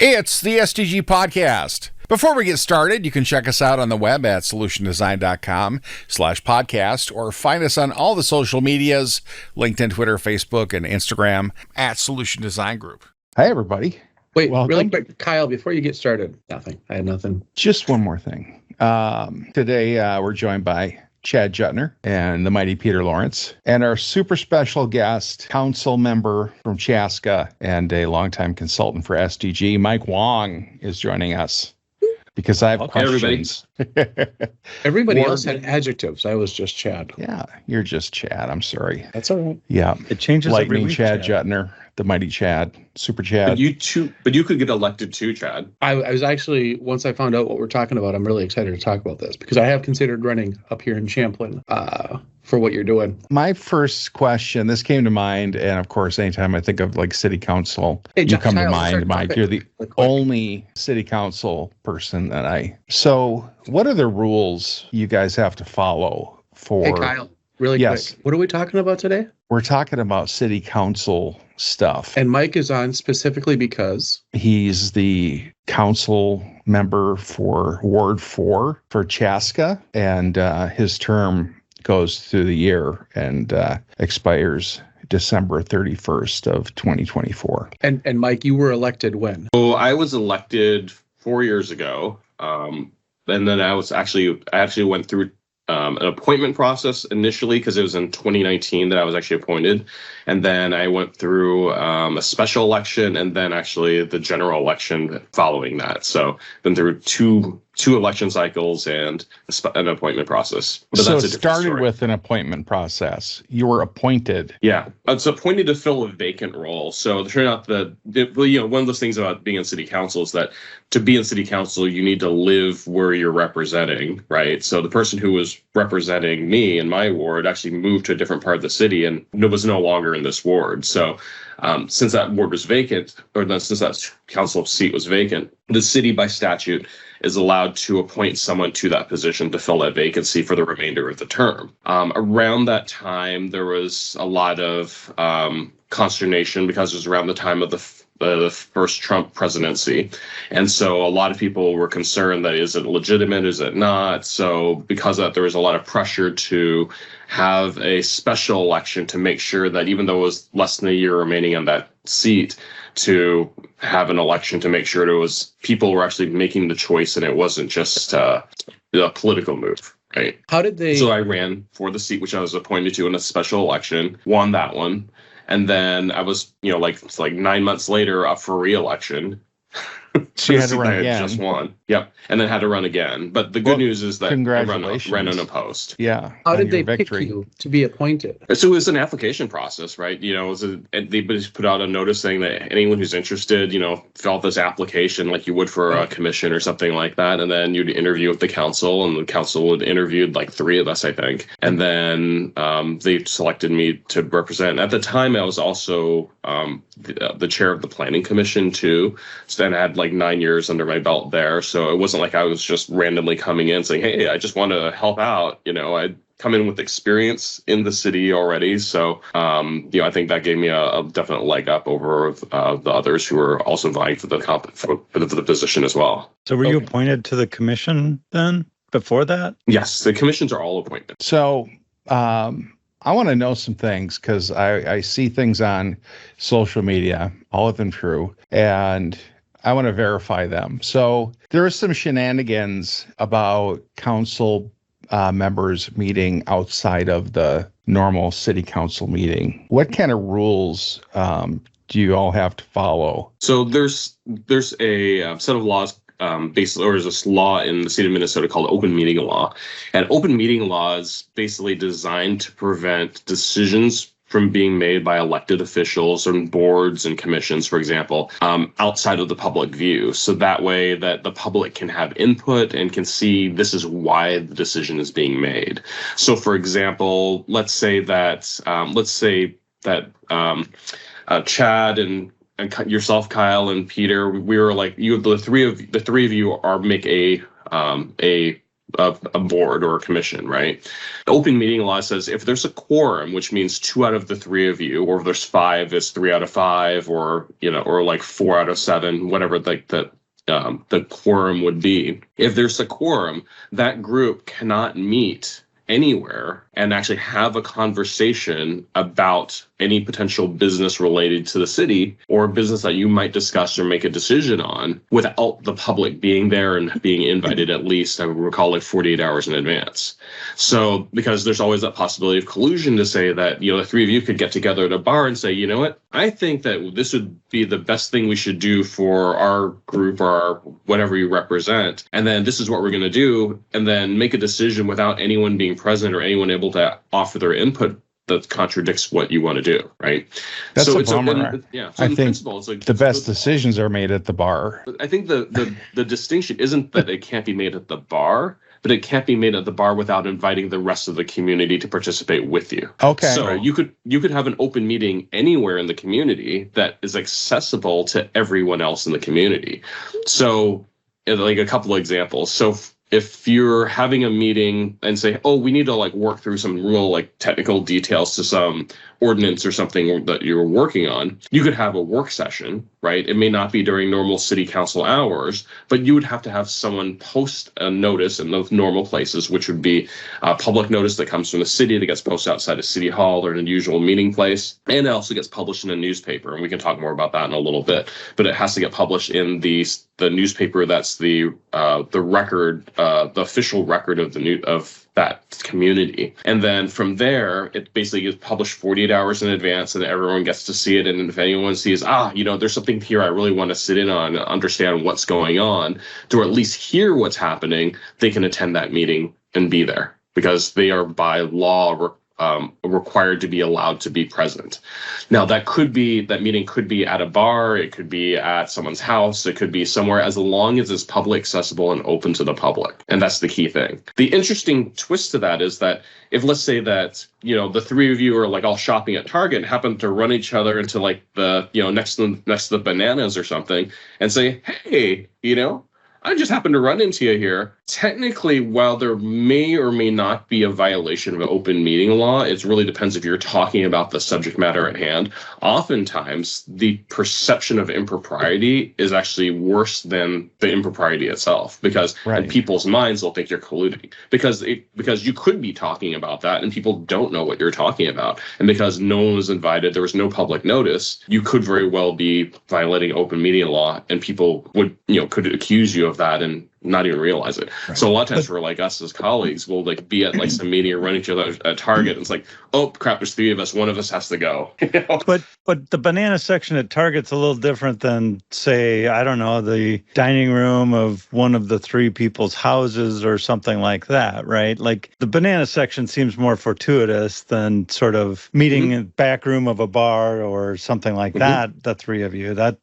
It's the SDG Podcast. Before we get started, you can check us out on the web at solutiondesign.com/podcast or find us on all the social medias, LinkedIn, Twitter, Facebook, and Instagram at Solution Design Group. Hi, everybody. Wait, Welcome. really quick, Kyle, before you get started. Nothing. I had nothing. Just one more thing. Today, we're joined by Chad Juttner and the mighty Peter Lawrence, and our super special guest, council member from Chaska and a longtime consultant for SDG, Mike Huang, is joining us because I have questions. Everybody else had adjectives. I was just Chad. Yeah, you're just Chad. I'm sorry. That's all right. Yeah. It changes Lightning every week, Chad Juttner, the mighty Chad, super Chad. But you could get elected too, Chad. I was actually, once I found out what we're talking about, I'm really excited to talk about this because I have considered running up here in Champlain for what you're doing. My first question, this came to mind, and of course, anytime I think of like city council, you come to mind, Mike. You're the only city council person that So what are the rules you guys have to follow for... Hey, Kyle, really quick. What are we talking about today? We're talking about city council stuff. And Mike is on specifically because... He's the council member for Ward 4 for Chaska, and his term goes through the year and expires December 31st of 2024. And Mike, you were elected when? So I was elected 4 years ago. And then I actually went through an appointment process initially because it was in 2019 that I was actually appointed. And then I went through a special election and then actually the general election following that. So been through two election cycles and an appointment process. But so it started with an appointment process. You were appointed. Yeah, I was appointed to fill a vacant role. So it turned out that, one of those things about being in city council is that to be in city council, you need to live where you're representing, right? So the person who was representing me in my ward actually moved to a different part of the city and was no longer in this ward. So since that ward was vacant, since that council seat was vacant, the city by statute is allowed to appoint someone to that position to fill that vacancy for the remainder of the term. Around that time, there was a lot of consternation because it was around the time of the first Trump presidency. And so a lot of people were concerned that is it legitimate, is it not? So because of that, there was a lot of pressure to have a special election to make sure that even though it was less than a year remaining on that seat, to have an election to make sure it was people were actually making the choice and it wasn't just a political move. Right. How did they? So I ran for the seat which I was appointed to in a special election, won that one. And then I was, like 9 months later up for re-election. So you had to run again. Just won. Yep. And then had to run again. But the good news is that I ran unopposed. Yeah. How did they pick you to be appointed? So it was an application process, right? They just put out a notice saying that anyone who's interested, fill out this application like you would for a commission or something like that. And then you'd interview with the council, and the council would interviewed like 3 of us, I think. And then they selected me to represent. At the time, I was also the chair of the planning commission too. So then I had like 9 years under my belt there. So it wasn't like I was just randomly coming in saying, hey, I just want to help out. I'd come in with experience in the city already. So, I think that gave me a definite leg up over the others who were also vying for the position as well. So were you appointed to the commission then before that? Yes, the commissions are all appointed. So, I want to know some things because I see things on social media, all of them true, and I want to verify them. So there are some shenanigans about council members meeting outside of the normal city council meeting. What kind of rules do you all have to follow? So there's a set of laws. Basically, or there's this law in the state of Minnesota called open meeting law. And open meeting law is basically designed to prevent decisions from being made by elected officials and boards and commissions, for example, outside of the public view. So that way that the public can have input and can see this is why the decision is being made. So, for example, let's say that Chad and yourself, Kyle, and Peter, we were like, the three of you are make a a board or a commission, right? The open meeting law says if there's a quorum, which means 2 out of the 3 of you, or if there's 5, it's 3 out of 5, or or like 4 out of 7, whatever the quorum would be. If there's a quorum, that group cannot meet anywhere and actually have a conversation about any potential business related to the city or business that you might discuss or make a decision on without the public being there and being invited at least, I would recall, like 48 hours in advance. So because there's always that possibility of collusion to say that, the 3 of you could get together at a bar and say, you know what, I think that this would be the best thing we should do for our group or our whatever you represent. And then this is what we're going to do. And then make a decision without anyone being present or anyone able to offer their input that contradicts what you want to do, right? That's so a it's bummer. So I in think principle, it's like the best decisions are made at the bar. I think the distinction isn't that it can't be made at the bar, but it can't be made at the bar without inviting the rest of the community to participate with you. Okay. So you could have an open meeting anywhere in the community that is accessible to everyone else in the community. So, like a couple of examples. So if you're having a meeting and say, oh, we need to work through some real technical details to some ordinance or something that you're working on, you could have a work session, right? It may not be during normal city council hours, but you would have to have someone post a notice in those normal places, which would be a public notice that comes from the city that gets posted outside of City Hall or an unusual meeting place. And it also gets published in a newspaper. And we can talk more about that in a little bit, but it has to get published in the newspaper that's the record, the official record of that community. And then from there, it basically gets published 48 hours in advance and everyone gets to see it. And if anyone sees, there's something here I really want to sit in on and understand what's going on, to at least hear what's happening, they can attend that meeting and be there because they are by law required to be allowed to be present. Now, that meeting could be at a bar, it could be at someone's house, it could be somewhere, as long as it's public accessible and open to the public. And that's the key thing. The interesting twist to that is that if, let's say that, the 3 of you are all shopping at Target and happen to run each other into the, next to the bananas or something and say, hey, I just happened to run into you here. Technically, while there may or may not be a violation of open meeting law, it really depends if you're talking about the subject matter at hand. Oftentimes, the perception of impropriety is actually worse than the impropriety itself, because in people's minds, they'll think you're colluding. Because you could be talking about that, and people don't know what you're talking about. And because no one was invited, there was no public notice, you could very well be violating open meeting law, and people would, could accuse you of that and not even realize it. Right. So a lot of times for us as colleagues, we'll be at some meeting or running each other at Target, and it's like, oh crap, there's 3 of us, one of us has to go. But the banana section at Target's a little different than, say, I don't know, the dining room of one of the 3 people's houses or something like that, right? The banana section seems more fortuitous than sort of meeting in the back room of a bar or something like that, the 3 of you. That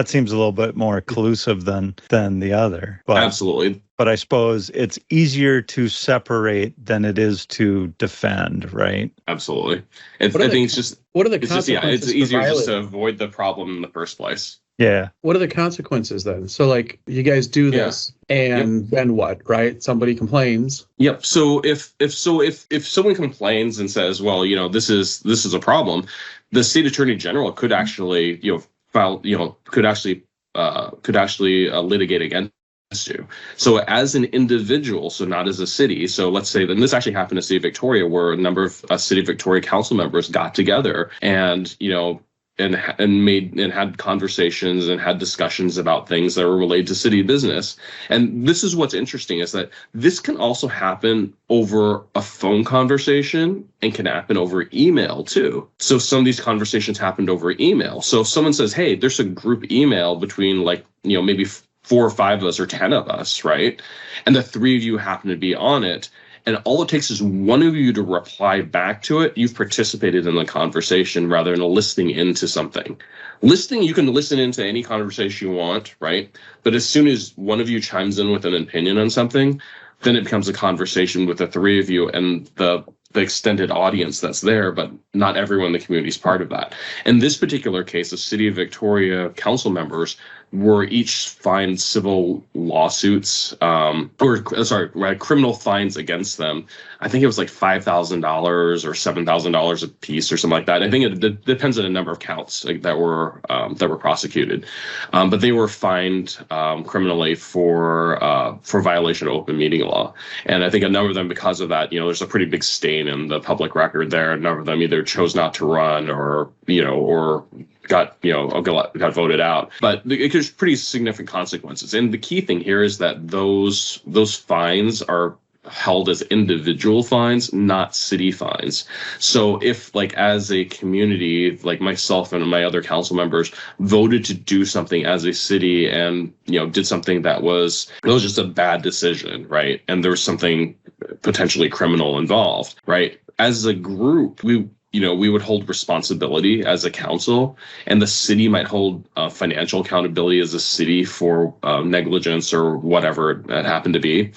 seems a little bit more collusive than the other. But, absolutely. But I suppose it's easier to separate than it is to defend, right? Absolutely. I think it's just, what are the consequences? It's easier just to avoid the problem in the first place. Yeah. What are the consequences then? So you guys do this and then what, right? Somebody complains. Yep. So if someone complains and says, well, this is a problem, the state attorney general could actually, file, could actually litigate against you. So as an individual, so not as a city. So let's say, then this actually happened in the city of Victoria, where a number of city of Victoria council members got together and, and had conversations and had discussions about things that were related to city business. And this is what's interesting, is that this can also happen over a phone conversation and can happen over email too. So some of these conversations happened over email. So if someone says, hey, there's a group email between maybe 4 or 5 of us or 10 of us, right? And the 3 of you happen to be on it. And all it takes is one of you to reply back to it. You've participated in the conversation rather than listening into something. Listening, you can listen into any conversation you want, right? But as soon as one of you chimes in with an opinion on something, then it becomes a conversation with the 3 of you and the extended audience that's there, but not everyone in the community is part of that. In this particular case, the City of Victoria council members were each fined civil lawsuits, criminal fines against them. I think it was like $5,000 or $7,000 a piece or something like that. I think it depends on the number of counts that were prosecuted, but they were fined criminally for violation of open meeting law. And I think a number of them, because of that, there's a pretty big stain in the public record there. A number of them either chose not to run or got voted out. But there's pretty significant consequences. And the key thing here is that those fines are held as individual fines, not city fines. So if, like, as a community, like myself and my other council members voted to do something as a city and, did something that was just a bad decision, right? And there was something potentially criminal involved, right? As a group, we would hold responsibility as a council, and the city might hold financial accountability as a city for negligence or whatever it happened to be.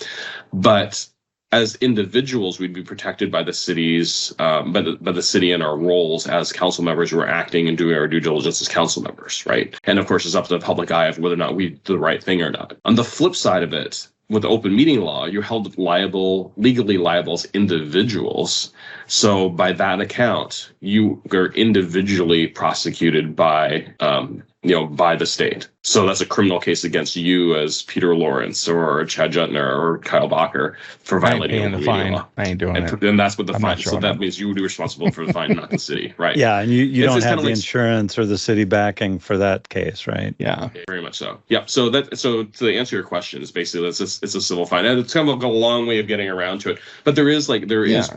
But as individuals, we'd be protected by the city's, by the city and our roles as council members who are acting and doing our due diligence as council members, right? And of course, it's up to the public eye of whether or not we do the right thing or not. On the flip side of it, with the open meeting law, you're held legally liable as individuals. So by that account, you are individually prosecuted by the state. So that's a criminal case against you as Peter Lawrence or Chad Juttner or Kyle Bacher for violating the fine. Law. I ain't doing it. And that's what the fine. So that means you would be responsible for the fine, not the city, right? Yeah, and you don't have the insurance or the city backing for that case, right? Yeah, very much so. Yeah. So to answer your question, is basically it's a civil fine, and it's kind of a long way of getting around to it. But there is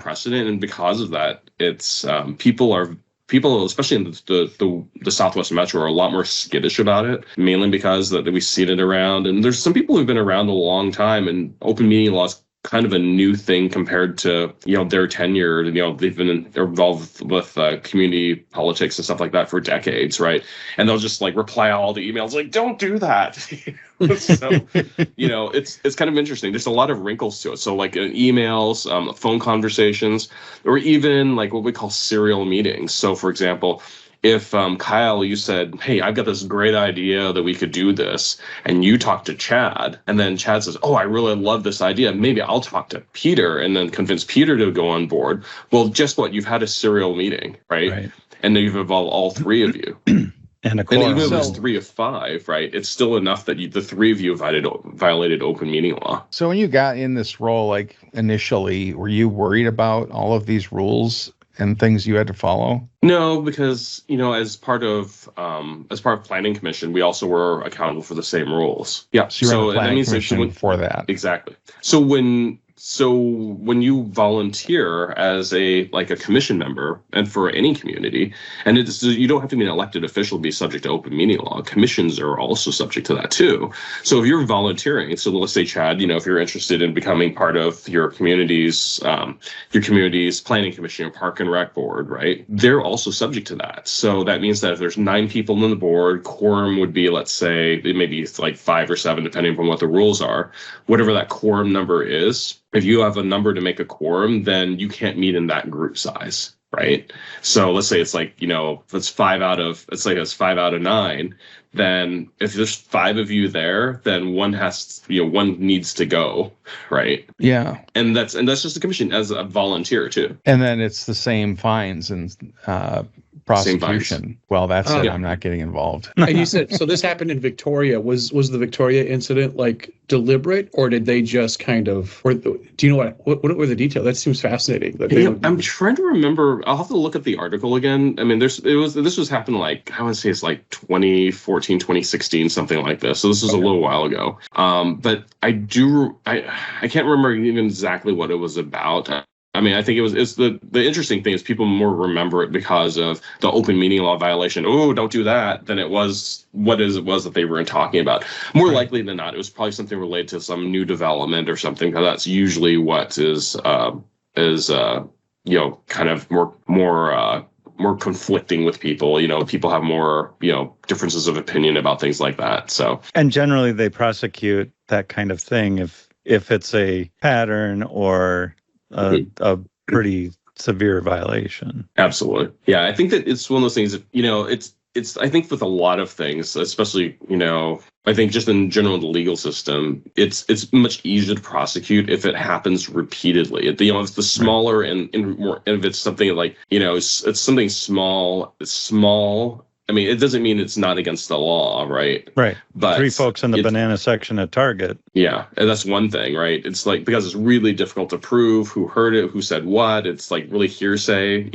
precedent, and because of that, it's people, especially in the Southwest Metro, are a lot more skittish about it, mainly because that we've seen it around. And there's some people who've been around a long time, and open meeting law is kind of a new thing compared to, their tenure. They've been involved with community politics and stuff like that for decades, right? And they'll just reply all the emails like, don't do that. So, it's kind of interesting. There's a lot of wrinkles to it. So emails, phone conversations, or even what we call serial meetings. So for example, if Kyle, you said, hey, I've got this great idea that we could do this, and you talk to Chad, and then Chad says, oh, I really love this idea, maybe I'll talk to Peter and then convince Peter to go on board. Well, guess what? You've had a serial meeting, right? And then you've involved all three of you. And even if it's 3 of 5, right, it's still enough that the three of you violated open meeting law. So when you got in this role, initially, were you worried about all of these rules and things you had to follow? No, because as part of planning commission, we also were accountable for the same rules. Yeah, so that means for that. Exactly. So when you volunteer as a commission member, and for any community, and you don't have to be an elected official to be subject to open meeting law. Commissions are also subject to that too. So if you're volunteering, so let's say, Chad, if you're interested in becoming part of your community's planning commission or park and rec board, right? They're also subject to that. So that means that if there's 9 people on the board, quorum would be, let's say, maybe it's 5 or 7, depending on what the rules are. Whatever that quorum number is, if you have a number to make a quorum, then you can't meet in that group size, right? So let's say it's if it's 5 out of 9, then if there's 5 of you there, then one needs to go, right? Yeah. And that's just the commission as a volunteer too. And then it's the same fines and prosecution. Well, that's it. Yeah. I'm not getting involved. And you said, so this happened in Victoria. Was the Victoria incident deliberate, or did they just kind of, or do you know what were the details? That seems fascinating. I'm trying to remember. I'll have to look at the article again. I mean, this was happening I want to say it's 2014, 2016, something like this. So this was a little while ago. But I can't remember even exactly what it was about. I mean, I think it's the interesting thing is people more remember it because of the open meeting law violation. Oh, don't do that. Than it was what it was that they were talking about. More likely than not, it was probably something related to some new development or something. Because that's usually what is kind of more conflicting with people. People have more differences of opinion about things like that. So, and generally they prosecute that kind of thing if it's a pattern or a pretty severe violation. Absolutely. Yeah, I think that it's one of those things that, it's, I think with a lot of things, especially, I think just in general in the legal system, it's much easier to prosecute if it happens repeatedly. If it's the smaller and more, and if it's something like, it's something small, it's small. I mean, it doesn't mean it's not against the law, right? Right. But 3 folks in the banana section at Target. Yeah, and that's one thing, right? It's like, because it's really difficult to prove who heard it, who said what. It's like really hearsay,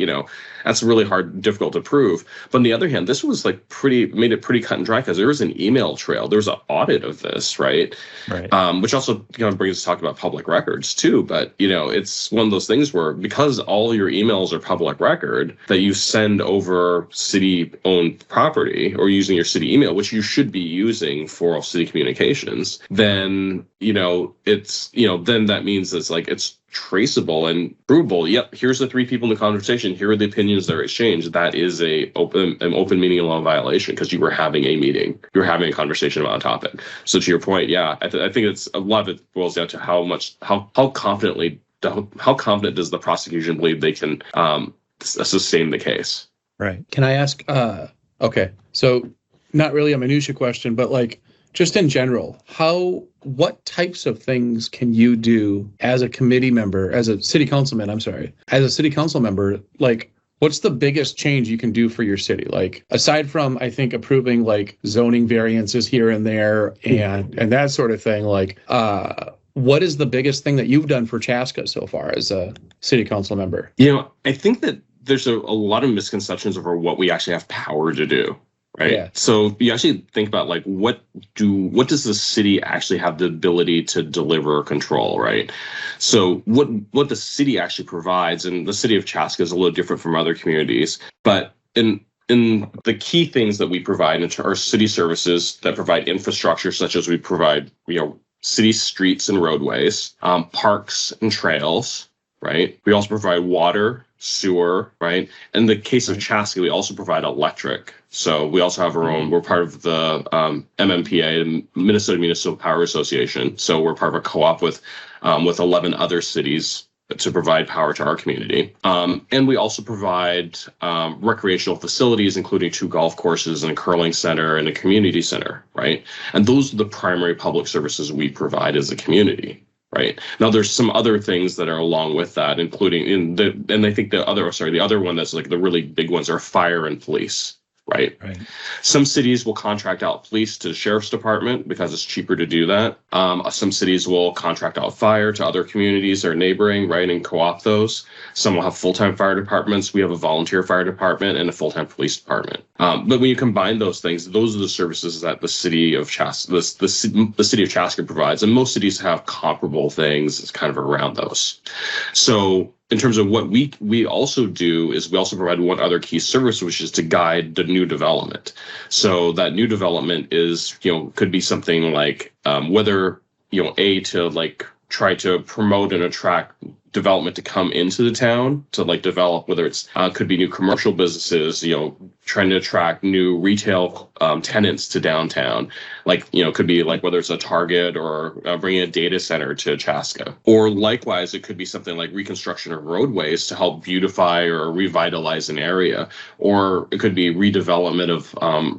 that's really difficult to prove. But on the other hand, this was like made it pretty cut and dry, because there was an email trail. There was an audit of this, right? Right. Which also kind of brings us to talk about public records too. But, it's one of those things where, because all your emails are public record, that you send over city-owned property or using your city email, which you should be using for city communications, then then that means it's traceable and provable. Yep, here's the 3 people in the conversation. Here are the opinions that are exchanged. That is an open meeting law violation, because you were having a meeting, you were having a conversation about a topic. So to your point, yeah, I think it's a lot of it boils down to how confident does the prosecution believe they can sustain the case. Right. Can I ask? Okay, so not really a minutia question, but just in general, what types of things can you do as a committee member, as a city councilman, as a city council member, what's the biggest change you can do for your city? Aside from, I think, approving zoning variances here and there and that sort of thing, what is the biggest thing that you've done for Chaska so far as a city council member? I think that there's a lot of misconceptions over what we actually have power to do. Right. Yeah. So you actually think about what does the city actually have the ability to deliver or control, right? So what the city actually provides, and the city of Chaska is a little different from other communities, but in the key things that we provide are city services that provide infrastructure, such as we provide city streets and roadways, parks and trails, right? We also provide water, sewer, right? In the case of Chaska, we also provide electric. So we also have our own, we're part of the MMPA, the Minnesota Municipal Power Association. So we're part of a co-op with 11 other cities to provide power to our community. And we also provide recreational facilities, including 2 golf courses and a curling center and a community center, right? And those are the primary public services we provide as a community. Right. Now, there's some other things that are along with that, including and I think the other one that's the really big ones are fire and police. Right. Some cities will contract out police to the sheriff's department because it's cheaper to do that. Some cities will contract out fire to other communities that are neighboring, right, and co-opt those. Some will have full-time fire departments. We have a volunteer fire department and a full-time police department. But when you combine those things, those are the services that the city of Chaska, the city of Chaska provides, and most cities have comparable things. It's kind of around those. So in terms of what we also do is we also provide one other key service, which is to guide the new development. So that new development is, could be something like whether, to try to promote and attract development to come into the town to develop, whether it's could be new commercial businesses, trying to attract new retail tenants to downtown, could be whether it's a Target or bringing a data center to Chaska, or likewise it could be something like reconstruction of roadways to help beautify or revitalize an area, or it could be redevelopment of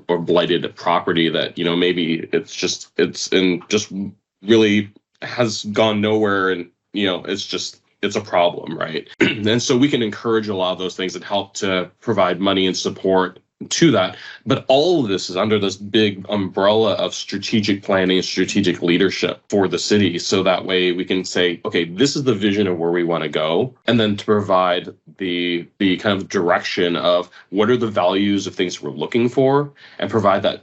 or blighted property that maybe it's really has gone nowhere, and it's a problem, right? And so we can encourage a lot of those things and help to provide money and support to that. But all of this is under this big umbrella of strategic planning and strategic leadership for the city. So that way we can say, okay, this is the vision of where we want to go. And then to provide the kind of direction of what are the values of things we're looking for, and provide that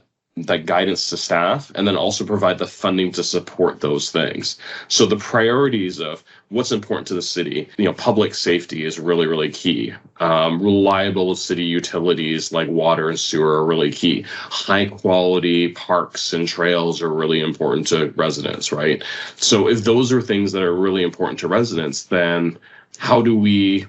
guidance to staff, and then also provide the funding to support those things. So the priorities of what's important to the city, public safety is really, really key. Reliable city utilities like water and sewer are really key. High quality parks and trails are really important to residents, right? So if those are things that are really important to residents, then how do we,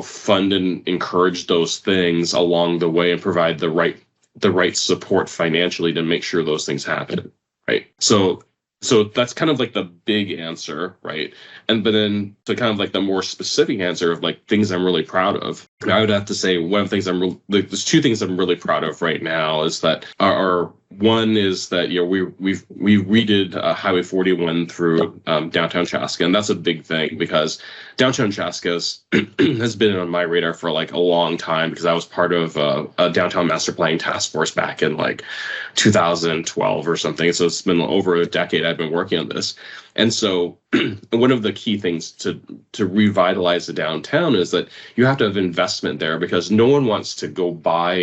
fund and encourage those things along the way and provide the right support financially to make sure those things happen, right? So So that's kind of like the big answer, right? But then to kind of like the more specific answer of like things I'm really proud of, I would have to say one of the things there's two things I'm really proud of right now is that our one is that we redid Highway 41 through downtown Chaska, and that's a big thing because downtown Chaska has been on my radar for like a long time because I was part of a downtown master planning task force back in like 2012 or something. So it's been over a decade I've been working on this, and so one of the key things to revitalize the downtown is that you have to have investment there because no one wants to go buy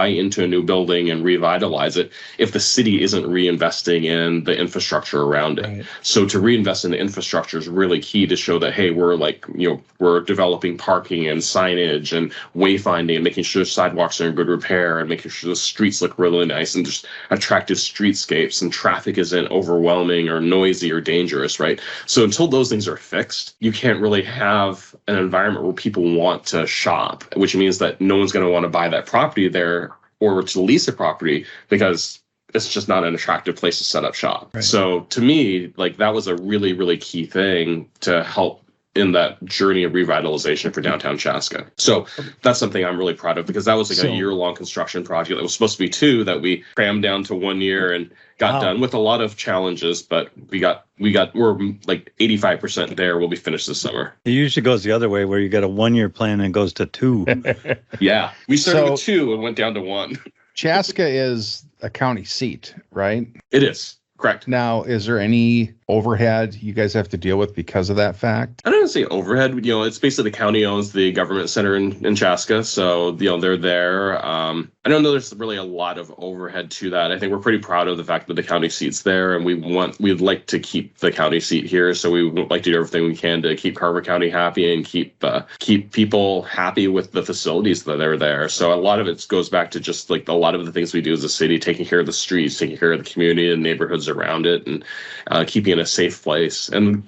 into a new building and revitalize it if the city isn't reinvesting in the infrastructure around it. Right. So to reinvest in the infrastructure is really key to show that, hey, we're developing parking and signage and wayfinding and making sure sidewalks are in good repair and making sure the streets look really nice and just attractive streetscapes and traffic isn't overwhelming or noisy or dangerous, right? So until those things are fixed, you can't really have an environment where people want to shop, which means that no one's going to want to buy that property there or to lease a property because it's just not an attractive place to set up shop. Right. So to me, like that was a really, really key thing to help in that journey of revitalization for downtown Chaska. So that's something I'm really proud of because that was like a year-long construction project that was supposed to be 2 that we crammed down to 1 year and got done with a lot of challenges, but we're like 85% there. We'll be finished this summer. It usually goes the other way where you get a 1-year plan and it goes to 2. Yeah. We started with 2 and went down to 1. Chaska is a county seat, right? It is. Correct. Now, is there any overhead you guys have to deal with because of that fact? I don't want to say overhead. It's basically the county owns the government center in Chaska, so they're there. I don't know there's really a lot of overhead to that. I think we're pretty proud of the fact that the county seat's there, and we'd like to keep the county seat here. So we would like to do everything we can to keep Carver County happy and keep people happy with the facilities that are there. So a lot of it goes back to just like a lot of the things we do as a city, taking care of the streets, taking care of the community and neighborhoods around it, and keeping it a safe place. And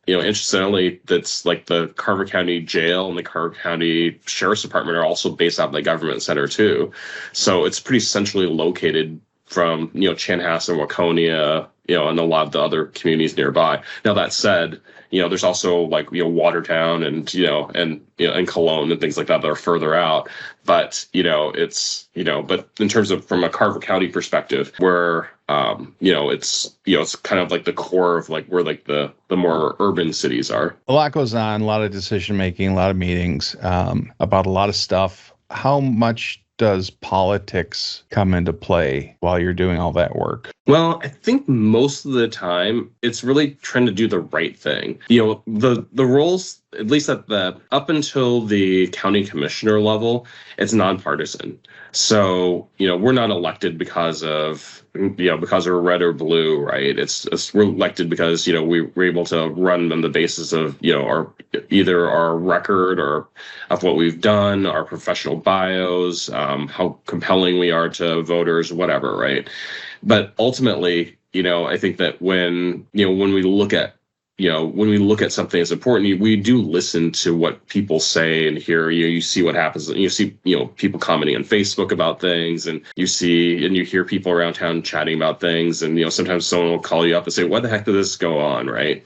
interestingly, that's like the Carver County Jail and the Carver County Sheriff's Department are also based out of the government center too. So it's pretty centrally located from Chanhassen, Waconia, and a lot of the other communities nearby. Now that said, there's also like Watertown and and Cologne and things like that are further out. But but in terms of from a Carver County perspective, where it's kind of like the core of like where like the more urban cities are. A lot goes on, a lot of decision making, a lot of meetings about a lot of stuff. How much does politics come into play while you're doing all that work? Well, I think most of the time it's really trying to do the right thing. The roles, at least up until the county commissioner level, it's nonpartisan. So, we're not elected because we're red or blue, right? We're elected because, we're able to run on the basis of, either our record or of what we've done, our professional bios, how compelling we are to voters, whatever, right? But ultimately, I think that when we look at something that's important, we do listen to what people say and hear. You see what happens. You see, people commenting on Facebook about things, and you hear people around town chatting about things. And sometimes someone will call you up and say, "What the heck did this go on?" Right?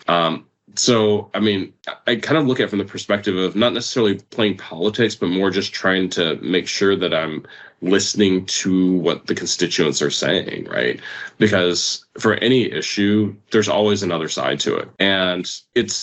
So, I mean, I kind of look at it from the perspective of not necessarily playing politics, but more just trying to make sure that I'm listening to what the constituents are saying, right? Because for any issue, there's always another side to it. And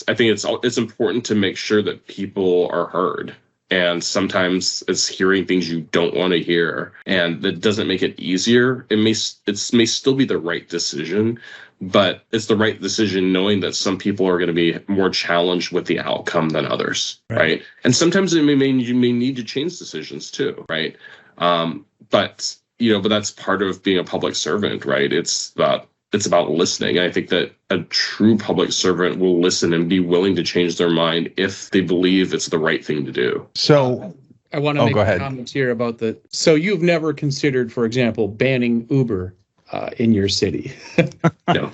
I think it's important to make sure that people are heard. And sometimes it's hearing things you don't want to hear, and that doesn't make it easier. It may still be the right decision, but it's the right decision knowing that some people are going to be more challenged with the outcome than others, right? And sometimes you may need to change decisions too, right? But that's part of being a public servant, right? It's about listening. I think that a true public servant will listen and be willing to change their mind if they believe it's the right thing to do. So I want to make a comment here about so you've never considered, for example, banning Uber in your city? No.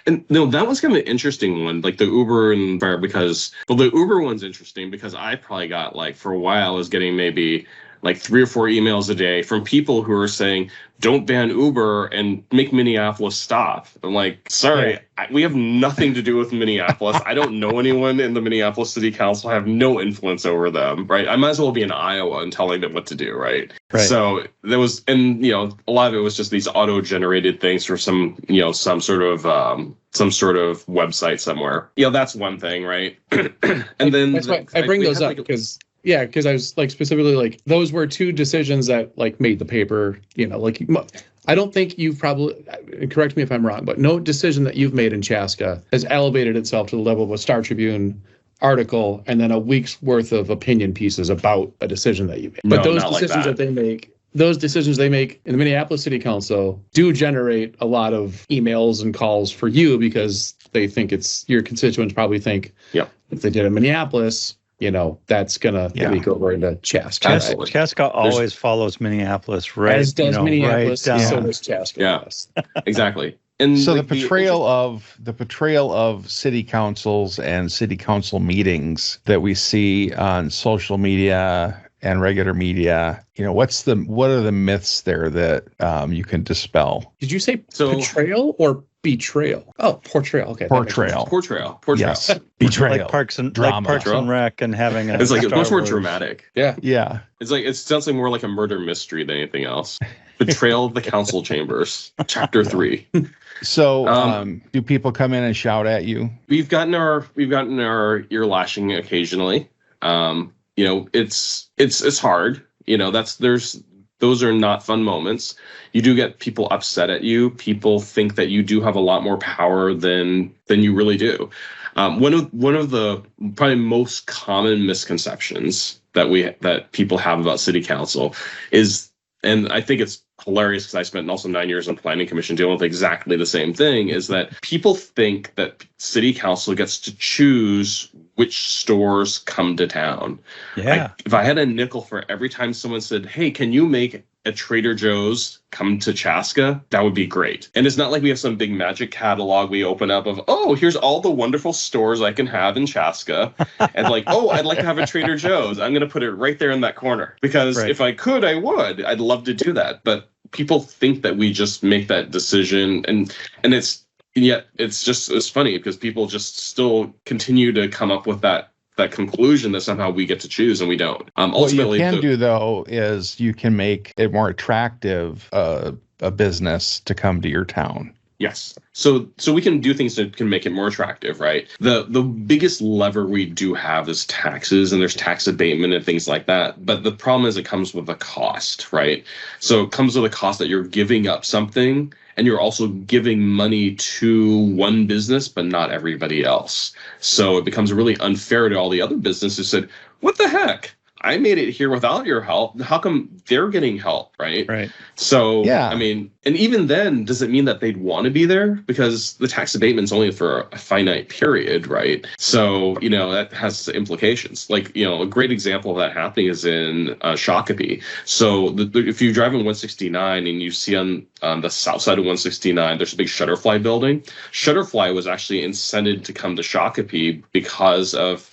And no, that was kind of an interesting one, like the Uber and because, the Uber one's interesting because I probably got for a while I was getting maybe like 3 or 4 emails a day from people who are saying, don't ban Uber and make Minneapolis stop. I'm like, sorry, we have nothing to do with Minneapolis. I don't know anyone in the Minneapolis City Council. I have no influence over them, right? I might as well be in Iowa and telling them what to do, right? So there was, and, a lot of it was just these auto-generated things for some sort of website somewhere. That's one thing, right? And then that's why I bring those up because I was like specifically like those were 2 decisions that like made the paper. I don't think you've probably, correct me if I'm wrong, but no decision that you've made in Chaska has elevated itself to the level of a Star Tribune article and then a week's worth of opinion pieces about a decision that you made. But those decisions that they make. Those decisions they make in the Minneapolis City Council do generate a lot of emails and calls for you because they think your constituents probably think if they did it in Minneapolis, that's going to leak over into Chaska. Absolutely. Chaska always follows Minneapolis, right? As does Minneapolis, right so does Chaska. Yeah, exactly. And so the portrayal of city councils and city council meetings that we see on social media and regular media, what are the myths there that you can dispel? Did you say portrayal or betrayal? Oh, portrayal. Okay. Portrayal. Yes. Betrayal. Like Parks and Rec and having it's like much more dramatic. Yeah. It sounds like more like a murder mystery than anything else. Betrayal of the council chambers, chapter 3. So, do people come in and shout at you? We've gotten our ear lashing occasionally. It's hard. Those are not fun moments. You do get people upset at you. People think that you do have a lot more power than you really do. One of the probably most common misconceptions that people have about city council is, and I think it's hilarious because I spent also 9 years on planning commission dealing with exactly the same thing, is that people think that city council gets to choose which stores come to town. Yeah. If I had a nickel for every time someone said, hey, can you make a Trader Joe's come to Chaska, that would be great. And it's not like we have some big magic catalog we open up of, here's all the wonderful stores I can have in Chaska. And like, I'd like to have a Trader Joe's. I'm going to put it right there in that corner. Because if I could, I would. I'd love to do that. But people think that we just make that decision. And it's funny because people just still continue to come up with that conclusion that somehow we get to choose and we don't. Ultimately, what you can do though is you can make it more attractive a business to come to your town. Yes. So we can do things that can make it more attractive, right? The biggest lever we do have is taxes, and there's tax abatement and things like that. But the problem is it comes with a cost, right? So it comes with a cost that you're giving up something, and you're also giving money to one business, but not everybody else. So it becomes really unfair to all the other businesses who said, what the heck? I made it here without your help. How come they're getting help, right? Right. So, I mean, and even then, does it mean that they'd want to be there? Because the tax abatement's only for a finite period, right? So, that has implications. Like, a great example of that happening is in Shakopee. So if you drive on 169 and you see on the south side of 169, there's a big Shutterfly building. Shutterfly was actually incented to come to Shakopee because of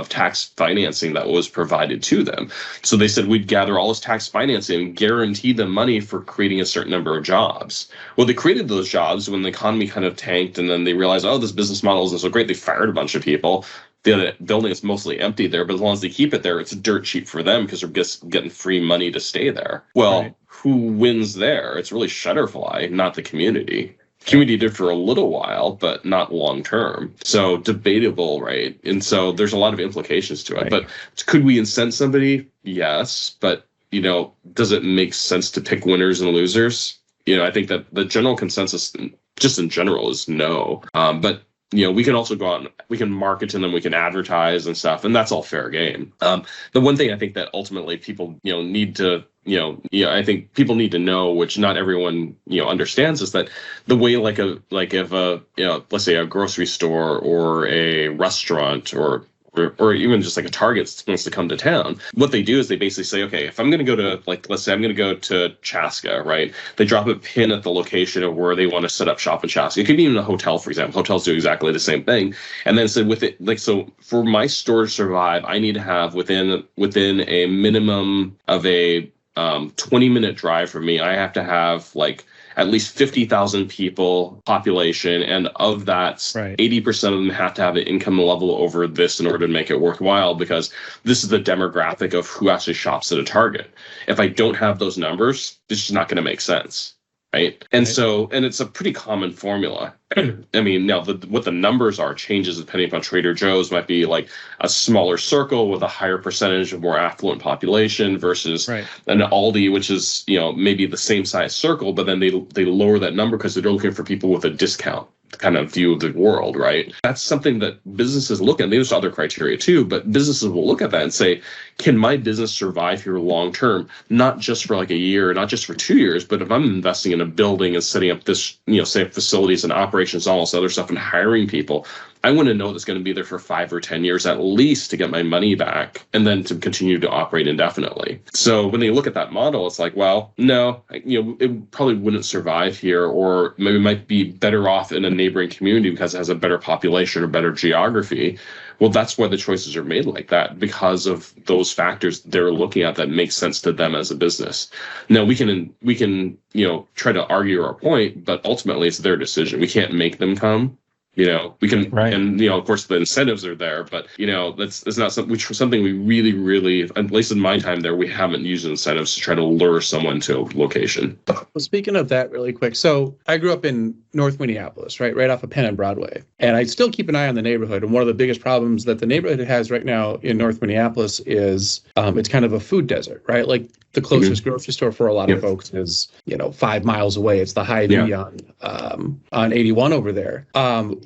tax financing that was provided to them. So they said we'd gather all this tax financing and guarantee them money for creating a certain number of jobs. Well, they created those jobs when the economy kind of tanked, and then they realized, this business model isn't so great. They fired a bunch of people. The building is mostly empty there, but as long as they keep it there, it's dirt cheap for them because they're just getting free money to stay there. Well, who wins there? It's really Shutterfly, not the community. Community did for a little while, but not long term. So debatable, right? And so there's a lot of implications to it. Right. But could we incent somebody? Yes. But, does it make sense to pick winners and losers? I think that the general consensus, just in general, is no. But we can also go out and we can market to them, we can advertise and stuff, and that's all fair game. The one thing I think that ultimately people, need to, I think people need to know, which not everyone, understands, is that the way if let's say a grocery store or a restaurant or or even just like a Target wants to come to town, what they do is they basically say, okay, if I'm going to go to, like, let's say I'm going to go to Chaska, right? They drop a pin at the location of where they want to set up shop in Chaska. It could be even a hotel, for example. Hotels do exactly the same thing. And then so with it, like, so for my store to survive, I need to have within a minimum of a 20-minute drive from me, I have to have like at least 50,000 people population. And of that, 80% of them have to have an income level over this in order to make it worthwhile, because this is the demographic of who actually shops at a Target. If I don't have those numbers, it's just not going to make sense. Right. And so, and it's a pretty common formula. I mean, now what the numbers are changes depending upon Trader Joe's. Might be like a smaller circle with a higher percentage of more affluent population versus an Aldi, which is, you know, maybe the same size circle, but then they lower that number because they're looking for people with a discount kind of view of the world, right? That's something that businesses look at. There's other criteria too, but businesses will look at that and say, can my business survive here long term? Not just for like a year, not just for 2 years, but if I'm investing in a building and setting up this, you know, say facilities and operations, all this other stuff, and hiring people, I want to know that's going to be there for 5 or 10 years at least to get my money back and then to continue to operate indefinitely. So when they look at that model, it's like, well, no, you know, it probably wouldn't survive here, or maybe it might be better off in a neighboring community because it has a better population or better geography. Well, that's why the choices are made like that, because of those factors they're looking at that make sense to them as a business. Now, we can, you know, try to argue our point, but ultimately it's their decision. We can't make them come. You know, we can, and, you know, of course the incentives are there, but, you know, that's not something we really, at least in my time there, we haven't used incentives to try to lure someone to a location. Well, speaking of that really quick, so I grew up in North Minneapolis, right off of Penn and Broadway, and I still keep an eye on the neighborhood. And one of the biggest problems that the neighborhood has right now in North Minneapolis is it's kind of a food desert, right? Like the closest grocery store for a lot of folks is, you know, 5 miles away. It's the Hy-Vee on 81 over there.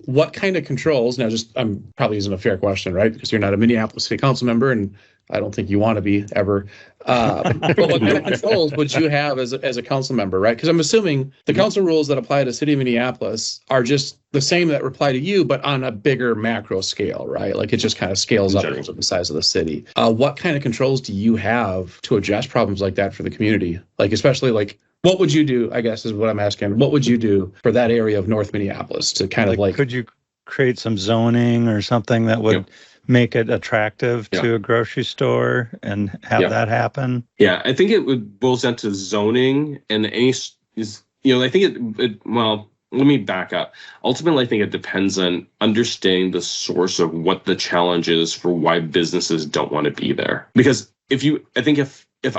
What kind of controls, now just, I'm probably isn't a fair question, right? Because you're not a Minneapolis City Council member, and I don't think you want to be ever. But what kind of controls would you have as a council member, right? Because I'm assuming the council rules that apply to City of Minneapolis are just the same that apply to you, but on a bigger macro scale, right? Like it just kind of scales up to the size of the city. What kind of controls do you have to address problems like that for the community? Like, especially like, what would you do, I guess is what I'm asking. What would you do for that area of North Minneapolis to kind of like... Could you create some zoning or something that would make it attractive to a grocery store and have that happen? Yeah, I think it would boils down to zoning, and any is, you know, I think it well, let me back up. Ultimately, I think it depends on understanding the source of what the challenge is for why businesses don't want to be there. Because if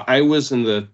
I was in the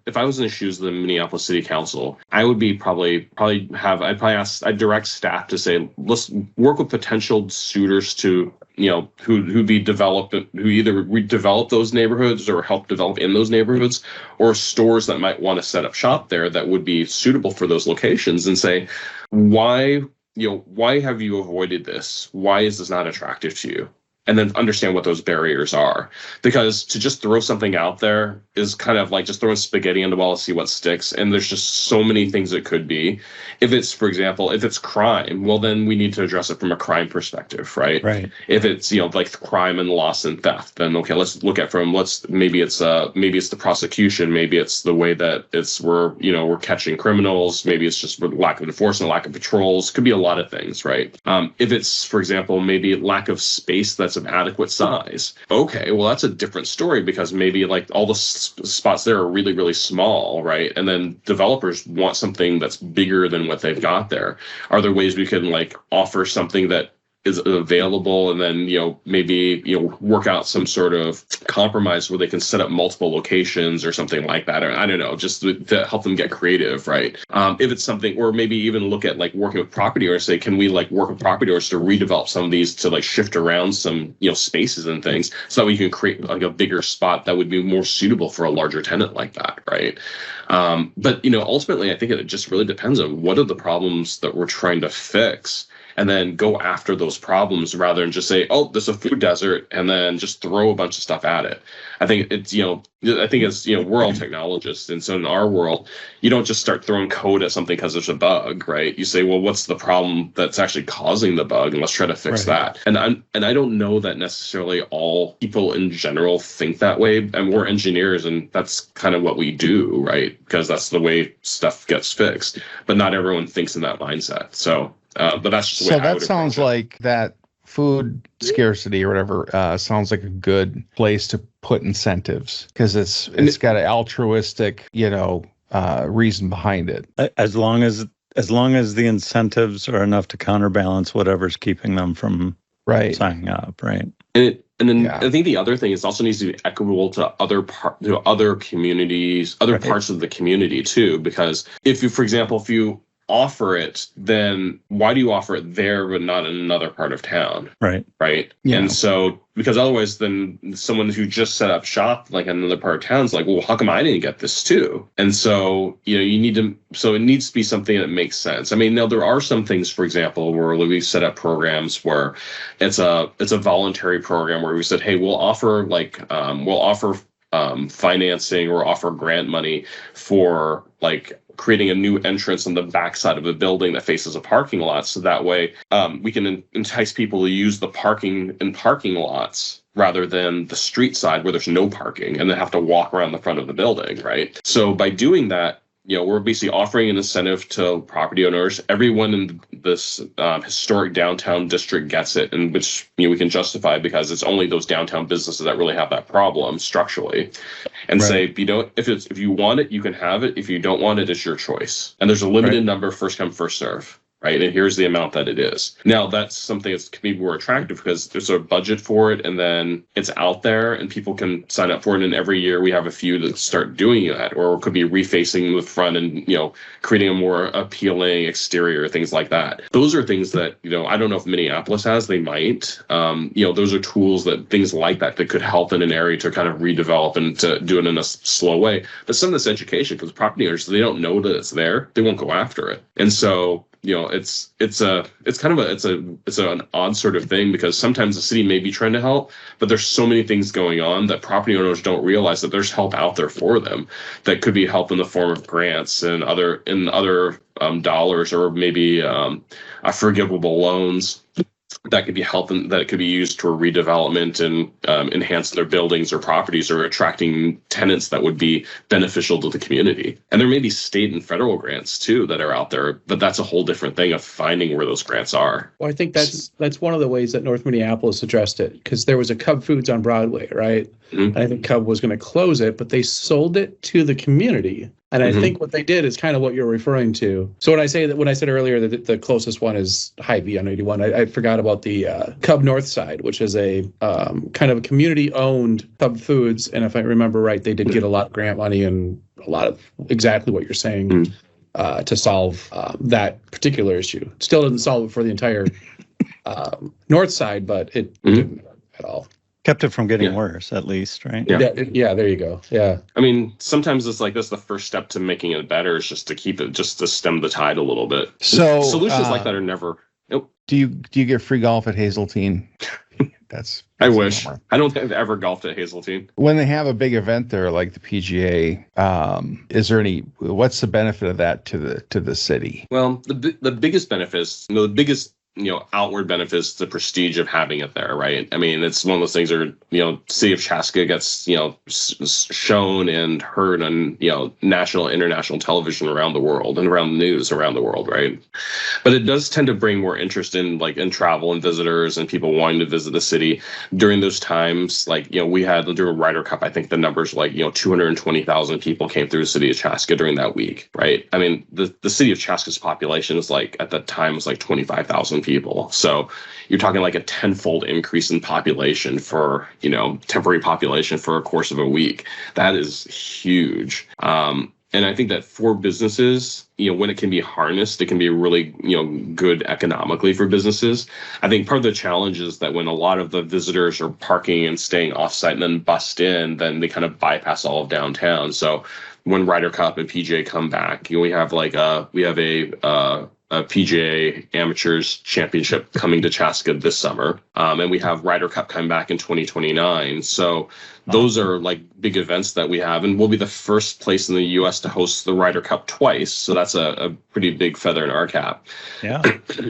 shoes of the Minneapolis City Council, I would be I'd direct staff to say, let's work with potential suitors to, you know, who either redevelop those neighborhoods or help develop in those neighborhoods, or stores that might want to set up shop there that would be suitable for those locations, and say, why have you avoided this? Why is this not attractive to you? And then understand what those barriers are. Because to just throw something out there is kind of like just throwing spaghetti on the wall to see what sticks. And there's just so many things it could be. If it's, for example, if it's crime, well, then we need to address it from a crime perspective, right? Right. If it's, you know, like crime and loss and theft, then okay, let's look at maybe it's the prosecution, maybe it's the way that we're catching criminals, maybe it's just lack of enforcement, lack of patrols, could be a lot of things, right? If it's, for example, maybe lack of space that's of adequate size. Okay, well, that's a different story, because maybe like all the spots there are really, really small, right? And then developers want something that's bigger than what they've got there. Are there ways we can like offer something that is available, and then, you know, maybe, you know, work out some sort of compromise where they can set up multiple locations or something like that, or I don't know, just to help them get creative, right? If it's something, or maybe even look at like working with property owners, say, can we like work with property owners to redevelop some of these to like shift around some, you know, spaces and things, so that we can create like a bigger spot that would be more suitable for a larger tenant like that, right? But, you know, ultimately, I think it just really depends on what are the problems that we're trying to fix. and then go after those problems rather than just say, oh, there's a food desert, and then just throw a bunch of stuff at it. I think it's, we're all technologists. And so in our world, you don't just start throwing code at something because there's a bug, right? You say, well, what's the problem that's actually causing the bug? And let's try to fix that. And I don't know that necessarily all people in general think that way. And we're engineers, and that's kind of what we do, right? Because that's the way stuff gets fixed. But not everyone thinks in that mindset. So, but that's just the way I would sounds like that food scarcity or whatever sounds like a good place to put incentives, because it's got an altruistic, reason behind it. As long as the incentives are enough to counterbalance whatever's keeping them from signing up, right? And then I think the other thing is also needs to be equitable to other communities, other parts of the community too. Because if you offer it, then why do you offer it there but not in another part of town? Right. Yeah. And so, because otherwise then someone who just set up shop like in another part of town is like, well, how come I didn't get this too? And so, it needs to be something that makes sense. I mean, now there are some things, for example, where we set up programs where it's a voluntary program where we said, hey, we'll offer financing or offer grant money for like creating a new entrance on the backside of a building that faces a parking lot. So that way we can entice people to use the parking in parking lots rather than the street side where there's no parking and they have to walk around the front of the building, right? So by doing that, we're basically offering an incentive to property owners. Everyone in this historic downtown district gets it, and which we can justify because it's only those downtown businesses that really have that problem structurally. And say, if you want it, you can have it. If you don't want it, it's your choice. And there's a limited number, first come, first serve. Right. And here's the amount that it is. Now, that's something that can be more attractive because there's a budget for it, and then it's out there and people can sign up for it. And every year we have a few that start doing that, or it could be refacing the front and, creating a more appealing exterior, things like that. Those are things that, I don't know if Minneapolis has, they might. Those are tools things like that could help in an area to kind of redevelop and to do it in a slow way. But some of this education, because property owners, they don't know that it's there. They won't go after it. And so, it's an odd sort of thing because sometimes the city may be trying to help, but there's so many things going on that property owners don't realize that there's help out there for them that could be help in the form of grants and other dollars, or maybe forgivable loans that could be helping, that it could be used for redevelopment and enhance their buildings or properties, or attracting tenants that would be beneficial to the community. And there may be state and federal grants too that are out there, but that's a whole different thing of finding where those grants are. Well, I think that's one of the ways that North Minneapolis addressed it, because there was a Cub Foods on Broadway, right? Mm-hmm. And I think Cub was going to close it, but they sold it to the community. And I think what they did is kind of what you're referring to. So when I said earlier that the closest one is Hy-Vee on 81, I forgot about the Cub North Side, which is a kind of a community-owned Cub Foods. And if I remember right, they did get a lot of grant money and a lot of exactly what you're saying to solve that particular issue. Still doesn't solve it for the entire North Side, but it didn't at all. Kept it from getting worse, at least, right? Yeah, there you go. Yeah. I mean, sometimes it's like that's the first step to making it better is just to stem the tide a little bit. So solutions like that are never. Nope. Do you get free golf at Hazeltine? That's I wish. I don't think I've ever golfed at Hazeltine. When they have a big event there, like the PGA, is there what's the benefit of that to the city? Well, the biggest benefit is, the biggest outward benefits, the prestige of having it there, right? I mean, it's one of those things where, City of Chaska gets, shown and heard on, national, international television around the world and around the news around the world, right? But it does tend to bring more interest in travel and visitors and people wanting to visit the city during those times. We had during Ryder Cup, I think the numbers 220,000 people came through the City of Chaska during that week, right? I mean, the City of Chaska's population is at that time was 25,000 people. So you're talking a tenfold increase in population for, temporary population for a course of a week. That is huge. And I think that for businesses, when it can be harnessed, it can be really, good economically for businesses. I think part of the challenge is that when a lot of the visitors are parking and staying offsite and then bust in, then they kind of bypass all of downtown. So when Ryder Cup and PGA come back, we have a a PGA Amateurs Championship coming to Chaska this summer, and we have Ryder Cup coming back in 2029. So those are like big events that we have, and we'll be the first place in the U.S. to host the Ryder Cup twice. So that's a pretty big feather in our cap. Yeah.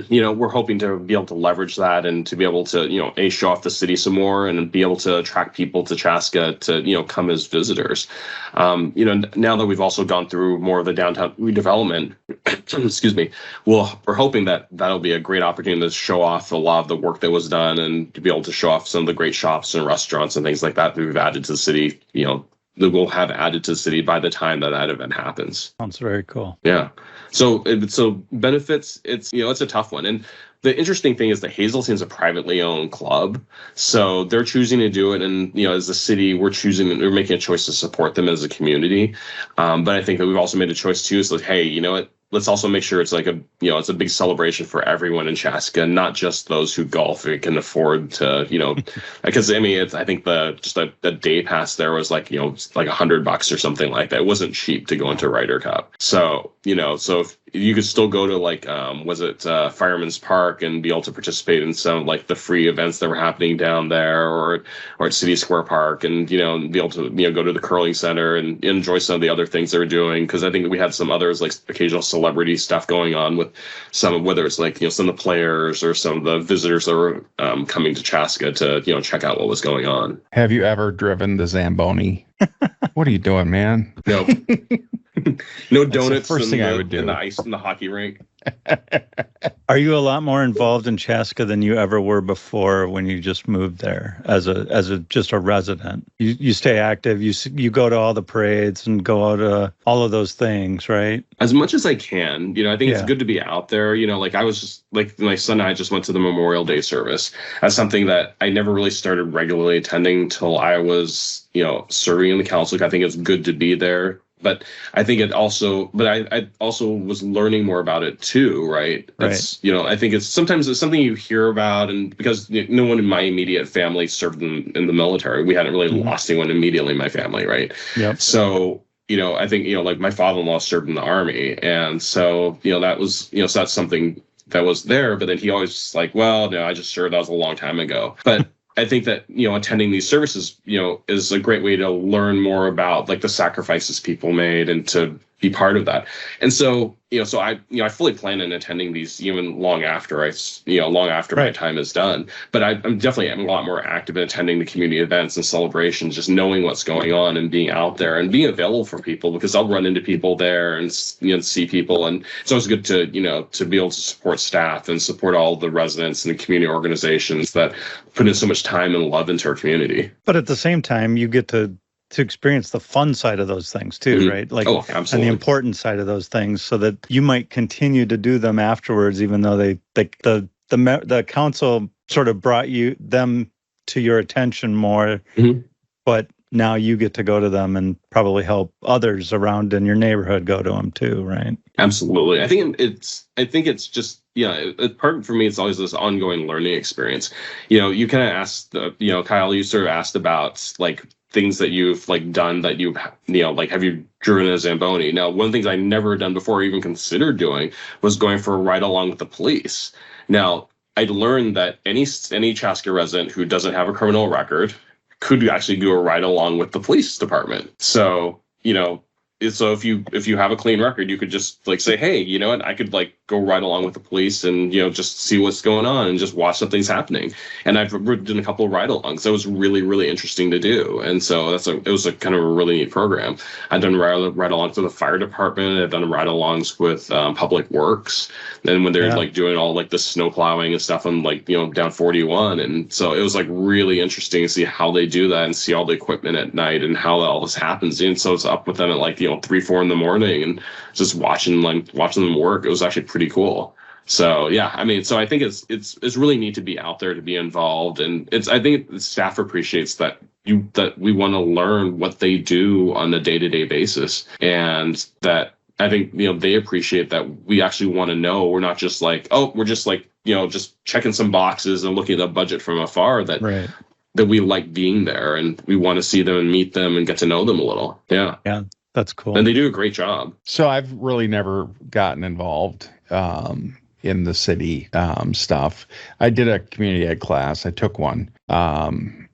We're hoping to be able to leverage that and to be able to, show off the city some more and be able to attract people to Chaska to, come as visitors. Now that we've also gone through more of the downtown redevelopment, excuse me, we're hoping that that'll be a great opportunity to show off a lot of the work that was done and to be able to show off some of the great shops and restaurants and things like that we've added to the city, that we'll have added to the city by the time that event happens. Sounds very cool. Yeah. So benefits, it's a tough one. And the interesting thing is that Hazelton's a privately owned club. So they're choosing to do it. And, as a city, we're making a choice to support them as a community. But I think that we've also made a choice too. Is like, hey, you know what? Let's also make sure it's like it's a big celebration for everyone in Chaska, not just those who golf and can afford to, because I think just a day pass there was like, like $100 or something like that. It wasn't cheap to go into Ryder Cup. So, so if you could still go to like, Fireman's Park and be able to participate in some like the free events that were happening down there or at City Square Park and, be able to, go to the curling center and enjoy some of the other things they were doing. Cause I think we had some others like occasional celebrity stuff going on with whether it's like, some of the players or some of the visitors that were coming to Chaska to, check out what was going on. Have you ever driven the Zamboni? What are you doing, man? No. No donuts. First thing I would do. In the ice in the hockey rink. Are you a lot more involved in Chaska than you ever were before when you just moved there as just a resident? You stay active. You go to all the parades and go out to all of those things, right? As much as I can. I think it's good to be out there. Like I was just like my son and I just went to the Memorial Day service as something that I never really started regularly attending till I was serving in the council. I think it's good to be there. But I think I also was learning more about it too, right? It's, I think sometimes it's something you hear about, and because no one in my immediate family served in the military, we hadn't really lost anyone immediately in my family, right? Yep. So, I think, like my father-in-law served in the Army, and so, that was, so that's something that was there, but then he always like, well, no, I just served, that was a long time ago. But I think that, attending these services, is a great way to learn more about like the sacrifices people made and to be part of that. And so, so I fully plan on attending these even long after my time is done. But I'm definitely a lot more active in attending the community events and celebrations, just knowing what's going on and being out there and being available for people, because I'll run into people there and, see people. And it's always good to, to be able to support staff and support all the residents and the community organizations that put in so much time and love into our community. But at the same time, you get to experience the fun side of those things too, right? Like, absolutely. And the important side of those things, so that you might continue to do them afterwards, even though the council sort of brought them to your attention more, but now you get to go to them and probably help others around in your neighborhood go to them too, right? Absolutely. I think it's just, part for me, it's always this ongoing learning experience. You kind of asked, Kyle, you sort of asked about like things that you've like done that you've, like, have you driven a Zamboni? Now, one of the things I never done before or even considered doing was going for a ride along with the police. Now, I'd learned that any Chaska resident who doesn't have a criminal record could actually do a ride along with the police department. So, so if you have a clean record, you could just like say, hey, you know what, I could like go ride along with the police and, just see what's going on and just watch something's happening. And I've done a couple of ride-alongs. That was really, really interesting to do. And so it was a kind of a really neat program. I've done ride-alongs with the fire department. I've done ride-alongs with Public Works. Then when they're like doing all like the snow plowing and stuff on like, down 41. And so it was like really interesting to see how they do that and see all the equipment at night and how all this happens. And so it's up with them at like, 3-4 in the morning and just watching them work. It was actually pretty cool. So yeah, I mean, so I think it's really neat to be out there, to be involved, and I think the staff appreciates that we want to learn what they do on a day-to-day basis, and that I think they appreciate that we actually want to know. We're not just like, oh, we're just like just checking some boxes and looking at the budget from afar. That we like being there and we want to see them and meet them and get to know them a little. Yeah. That's cool. And they do a great job. So I've really never gotten involved in the city stuff. I did a community ed class. I took one.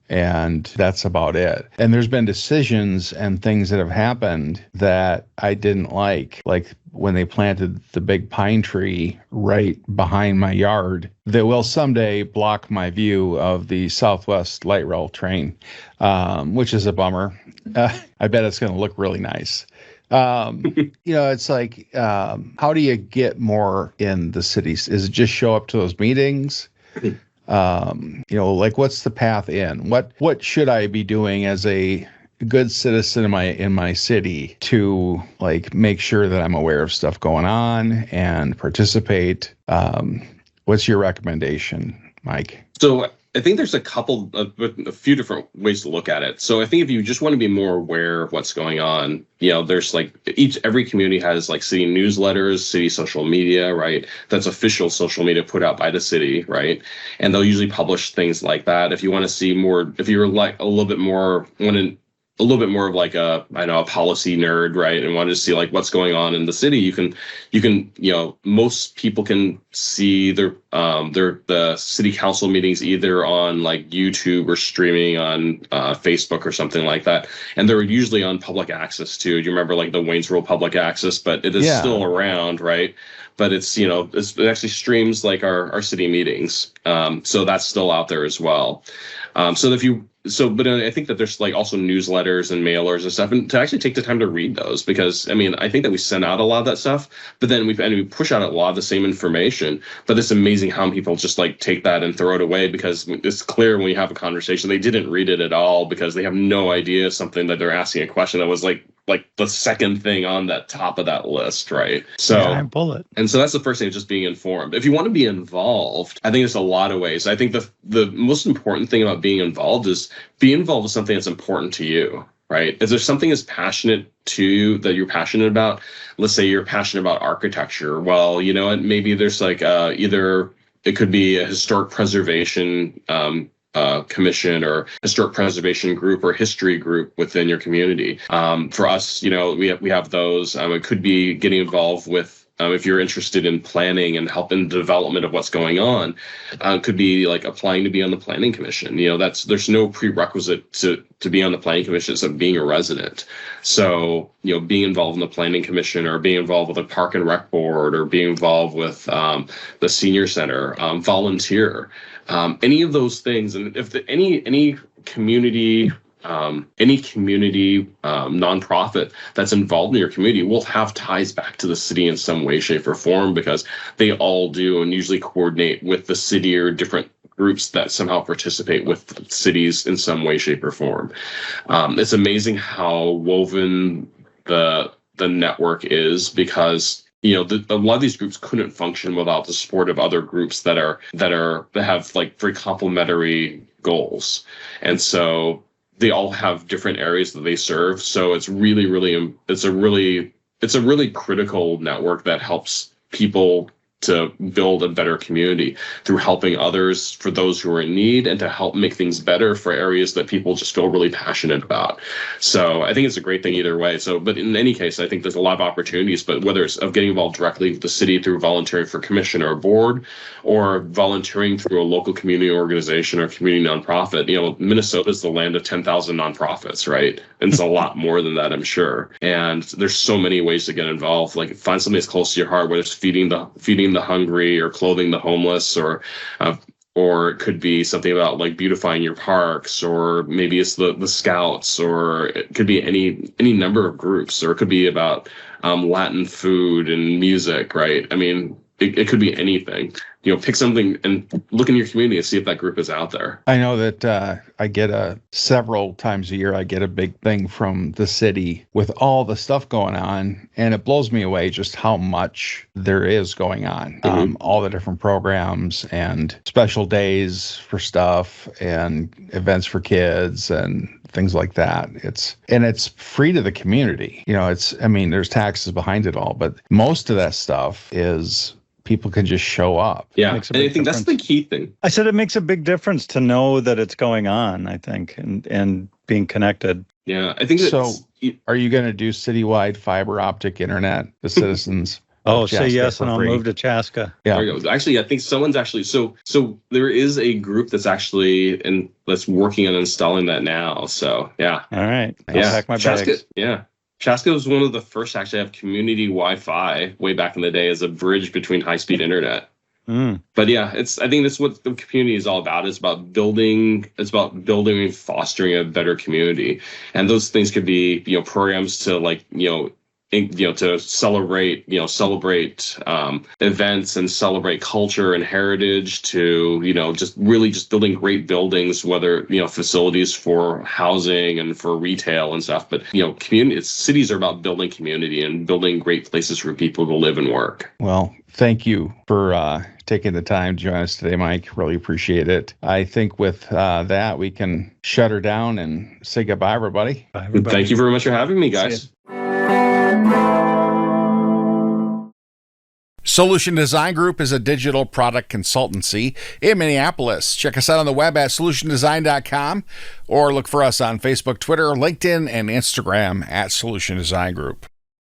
And that's about it. And there's been decisions and things that have happened that I didn't like when they planted the big pine tree right behind my yard that will someday block my view of the Southwest Light Rail train, which is a bummer. I bet it's going to look really nice. It's like, how do you get more in the cities? Is it just show up to those meetings? What's the path in? What should I be doing as a good citizen in my city to make sure that I'm aware of stuff going on and participate? What's your recommendation, Mike? So I think there's a few different ways to look at it. So I think if you just want to be more aware of what's going on, there's every community has city newsletters, city social media, right? That's official social media put out by the city, right? And they'll usually publish things like that. If you want to see more, if you're a little bit more of a policy nerd, right? And want to see what's going on in the city, you can most people can see the city council meetings either on YouTube or streaming on Facebook or something like that. And they're usually on public access too. Do you remember the Wayne's World public access? But it is still around, right? But it actually streams our city meetings. So that's still out there as well. But I think that there's also newsletters and mailers and stuff, and to actually take the time to read those, because I think that we send out a lot of that stuff, but then we push out a lot of the same information. But it's amazing how people just take that and throw it away, because it's clear when we have a conversation they didn't read it at all, because they have no idea something that they're asking a question that was like the second thing on that top of that list, right? So bullet. And so that's the first thing, just being informed. If you want to be involved, I think there's a lot of ways. I think the most important thing about being involved is be involved with something that's important to you, right? Is there something that's passionate to you that you're passionate about? Let's say you're passionate about architecture. Well, maybe there's either it could be a historic preservation commission or historic preservation group or history group within your community. For us, we have those. It could be getting involved with, if you're interested in planning and helping the development of what's going on, could be applying to be on the planning commission. There's no prerequisite to be on the planning commission except being a resident. So, being involved in the planning commission, or being involved with a park and rec board, or being involved with the senior center, volunteer, any of those things. And if any community nonprofit that's involved in your community will have ties back to the city in some way, shape, or form, because they all do, and usually coordinate with the city or different groups that somehow participate with cities in some way, shape, or form. It's amazing how woven the network is, because a lot of these groups couldn't function without the support of other groups that have very complementary goals, and so they all have different areas that they serve. So it's it's a really critical network that helps people to build a better community through helping others, for those who are in need, and to help make things better for areas that people just feel really passionate about. So I think it's a great thing either way. So, but in any case, I think there's a lot of opportunities, but whether it's of getting involved directly with the city through volunteering for commission or board, or volunteering through a local community organization or community nonprofit, Minnesota is the land of 10,000 nonprofits, right? And it's a lot more than that, I'm sure. And there's so many ways to get involved. Find something that's close to your heart, whether it's feeding the hungry, or clothing the homeless, or it could be something about beautifying your parks, or maybe it's the Scouts, or it could be any number of groups, or it could be about Latin food and music, right? It could be anything. Pick something and look in your community and see if that group is out there. I know that I get several times a year, I get a big thing from the city with all the stuff going on. And it blows me away just how much there is going on. Mm-hmm. All the different programs and special days for stuff and events for kids and things like that. It's free to the community. There's taxes behind it all, but most of that stuff is people can just show up. Yeah, and I think that's the key thing. I said it makes a big difference to know that it's going on, I think, and being connected. Yeah, I think Are you going to do citywide fiber optic internet, the citizens? Oh, of say Chaska yes, for and I'll free? move to Chaska. Yeah. There you go. Actually, I think someone's actually so there is a group that's actually that's working on installing that now. So yeah. All right. I'll Yeah. pack my Chaska, bags. yeah. Chaska was one of the first to actually have community Wi-Fi way back in the day as a bridge between high-speed internet. But yeah, I think that's what the community is all about. It's about building and fostering a better community. And those things could be, programs to to celebrate events and celebrate culture and heritage, to just building great buildings, whether facilities for housing and for retail and stuff. But cities are about building community and building great places for people to live and work. Well, thank you for taking the time to join us today, Mike. Really appreciate it. I think with that, we can shut her down and say goodbye, everybody. Bye, everybody. Thank you very much for having me, guys. Solution Design Group is a digital product consultancy in Minneapolis. Check us out on the web at solutiondesign.com or look for us on Facebook, Twitter, LinkedIn, and Instagram at Solution Design Group.